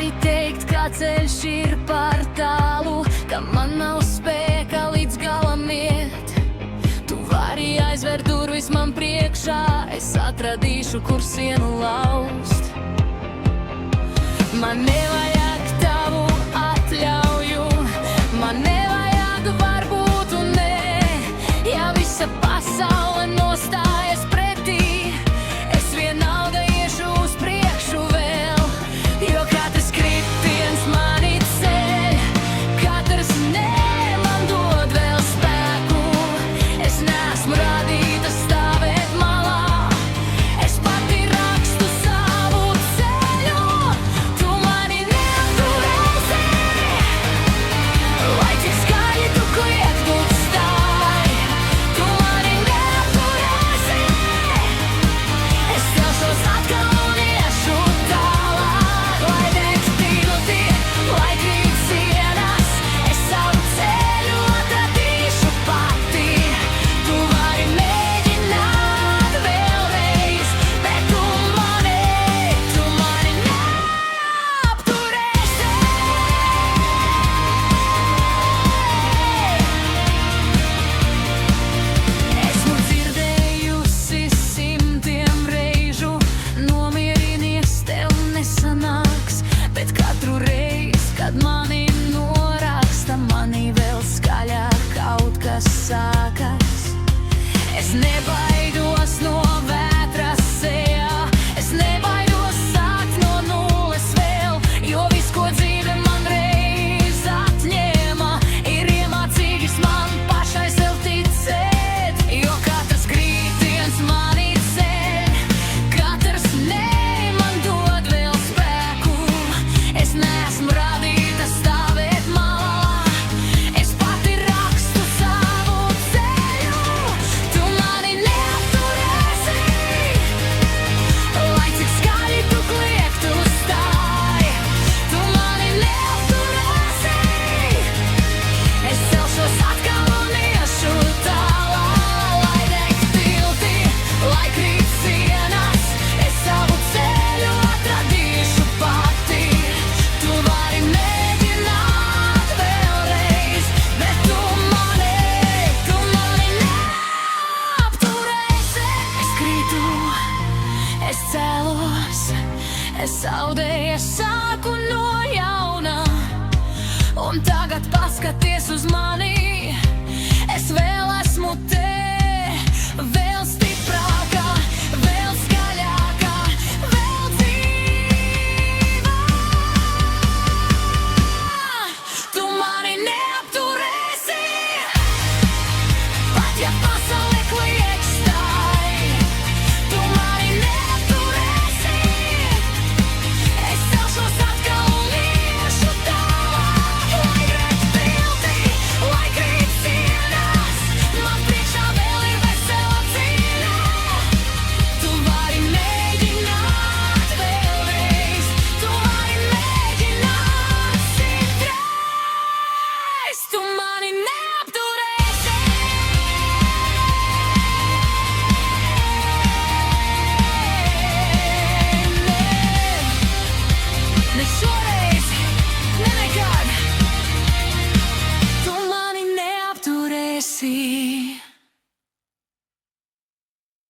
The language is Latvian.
vari teikt, ka ceļš ir par tālu, ka man nav spēka līdz galam iet. Tu vari aizvērt durvis man priekšā, es atradīšu, kur sienu laust. Man nevajag tavu atļauju, man nevajag varbūt un nē. Ja visa pasaule nostājas pretī, es vienalga iešu uz priekšu vēl. Jo katrs kritiens mani ceļ, katrs nē man dod vēl spēku. Es neesmu radīta stāvēt malā, es pati rakstu savu ceļu. Tu mani neapturēsi, lai cik skaļi tu kliedz būt stāj. Tu mani neapturēsi, es celšos atkal un iešu tālāk. Lai deg tilti, lai krīt sienas, es savu ceļu atradīšu pati. Tu vari mēģināt vēlreiz, bet tu mani neapturēsi. Esmu dzirdējusi simtiem reižu, nomierinies, tev nesanāks. Bet katru reiz, kad mani noraksta, manī vēl skaļāk kaut kas sākas. Es nebaidos no vētras sejā, es nebaidos sākt no nulles vēl. Jo viss, ko dzīve man reiz atņēma, ir iemācījis man pašai sev ticēt. Jo katrs kritiens mani ceļ, katrs nē man dod vēl spēku. Es neesmu radīta stāvēt malā, es pati rakstu savu ceļu. Tu mani neapturēsi, lai cik skaļi tu kliegtu stāj. Tu mani neapturēsi, es celšos atkal un iešu tālāk. Lai deg tilti, lai krīt sienas, es savu ceļu atradīšu pati. Tu vari mēģināt vēlreiz, bet tu mani neapturēsi. Es krītu, es celos, es zaudēju, es sāku no jauna. Un tagad paskaties uz mani, es vēl esmu te, vēl